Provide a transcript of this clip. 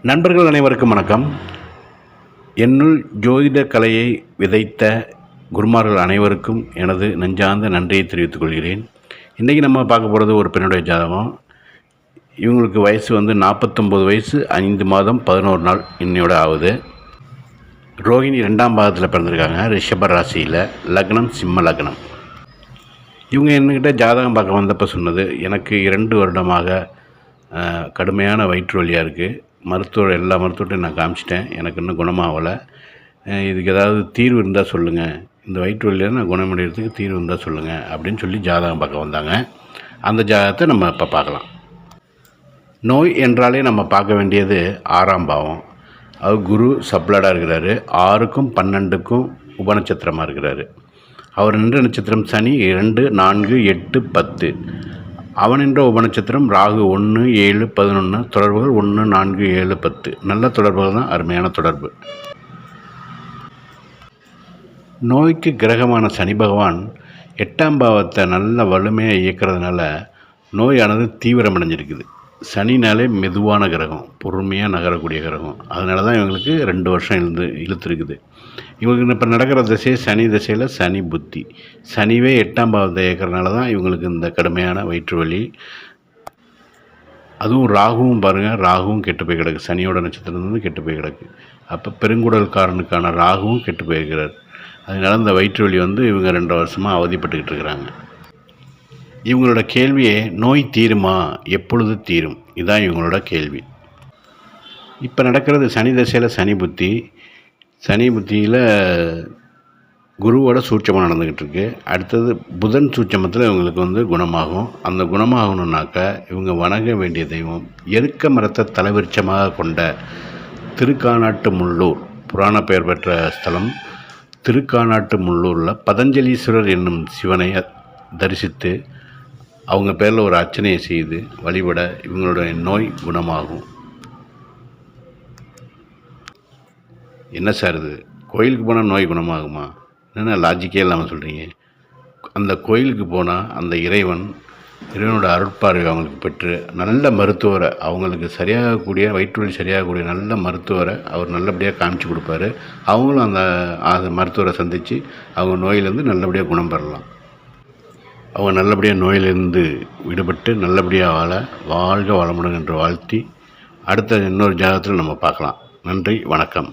நண்பர்கள் அனைவருக்கும் வணக்கம். என்னுள் ஜோதிட கலையை விதைத்த குருமார்கள் அனைவருக்கும் எனது நெஞ்சார்ந்த நன்றியை தெரிவித்துக் கொள்கிறேன். இன்றைக்கி நம்ம பார்க்க போகிறது ஒரு பெண்ணுடைய ஜாதகம். இவங்களுக்கு வயசு 49 வயசு 5 மாதம் 11 நாள் இன்னையோட ஆகுது. ரோகிணி 2ஆம் பாகத்தில் பிறந்திருக்காங்க. ரிஷப ராசியில், லக்னம் சிம்ம லக்னம். இவங்க என்கிட்ட ஜாதகம் பார்க்க வந்தப்போ சொன்னது, எனக்கு 2 வருடமாக கடுமையான வயிற்று வலியாக இருக்குது. எல்லா மருத்துவத்தையும் நான் காமிச்சிட்டேன், எனக்கு இன்னும் குணமாகலை. இதுக்கு ஏதாவது தீர்வு இருந்தால் சொல்லுங்கள், இந்த வயிற்று வலியில் நான் குணமடைகிறதுக்கு தீர்வு இருந்தால் சொல்லுங்கள் அப்படின்னு சொல்லி ஜாதகம் பார்க்க வந்தாங்க. அந்த ஜாதகத்தை நம்ம இப்போ பார்க்கலாம். நோய் என்றாலே நம்ம பார்க்க வேண்டியது 6ஆம் பாவம். அது குரு சப்ளடாக இருக்கிறாரு. 6க்கும் 12க்கும் உபநட்சத்திரமாக இருக்கிறாரு. அவர் நின்ற நட்சத்திரம் சனி 2, 4, 8, 10. அவன் என்ற உபநட்சத்திரம் ராகு 1, 7, 11. தொடர்புகள் 1, 4, 7, 10. நல்ல தொடர்புகள் தான், அருமையான தொடர்பு. நோய்க்கு கிரகமான சனி பகவான் 8ஆம் பாவத்தை நல்ல வலிமையாக இயக்கிறதுனால நோயானது தீவிரமடைஞ்சிருக்குது. சனினாலே மெதுவான கிரகம், பொறுமையாக நகரக்கூடிய கிரகம். அதனால தான் இவங்களுக்கு 2 வருஷம் இழுத்துருக்குது. இவங்களுக்கு இப்போ நடக்கிற திசை சனி திசையில் சனி புத்தி. சனிவே 8ஆம் பாவத்தை இயக்கிறதுனால தான் இவங்களுக்கு இந்த கடுமையான வயிற்று வலி. அதுவும் ராகுவும் பாருங்கள், ராகுவும் கெட்டு போய் கிடக்கு. சனியோட நட்சத்திரம் கெட்டு போய் கிடக்கு. அப்போ பெருங்குடல்காரனுக்கான ராகுவும் கெட்டு போயிருக்கிறார். அதனால இந்த வயிற்று வலி இவங்க 2 வருஷமாக அவதிப்பட்டுக்கிட்டு இருக்கிறாங்க. இவங்களோட கேள்வியே, நோய் தீருமா, எப்பொழுது தீரும், இதுதான் இவங்களோட கேள்வி. இப்போ நடக்கிறது சனி திசையில் சனி புத்தி. சனி புத்தியில் குருவோட சூட்சமாக நடந்துக்கிட்டு இருக்கு. அடுத்தது புதன் சூட்சமத்தில் இவங்களுக்கு குணமாகும். அந்த குணமாகணுன்னாக்கா இவங்க வணங்க வேண்டிய தெய்வம் எருக்க மரத்தை தலைவிருச்சமாக கொண்ட திருக்கானாட்டு முள்ளூர், புராண பெயர் பெற்ற ஸ்தலம் திருக்கானாட்டு முள்ளூரில் பதஞ்சலீஸ்வரர் என்னும் சிவனை தரிசித்து அவங்க பேரில் ஒரு அர்ச்சனையை செய்து வழிபட இவங்களுடைய நோய் குணமாகும். என்ன சார் இது, கோயிலுக்கு போனால் நோய் குணமாகுமா? என்னென்ன லாஜிக்கே இல்லாமல் சொல்கிறீங்க. அந்த கோயிலுக்கு போனால் அந்த இறைவனோட அருட்பார்வை அவங்களுக்கு பெற்று நல்ல மருத்துவரை, அவங்களுக்கு சரியாகக்கூடிய வயிற்று வலி சரியாகக்கூடிய நல்ல மருத்துவரை அவர் நல்லபடியாக காமிச்சு கொடுப்பாரு. அவங்களும் அந்த மருத்துவரை சந்தித்து அவங்க நோயிலேருந்து நல்லபடியாக குணம் பெறலாம். அவங்க நல்லபடியாக நோயிலிருந்து விடுபட்டு நல்லபடியாக வாழ்க வளமுடன் என்று வாழ்த்தி அடுத்த இன்னொரு ஜாதகத்தில் நம்ம பார்க்கலாம். நன்றி, வணக்கம்.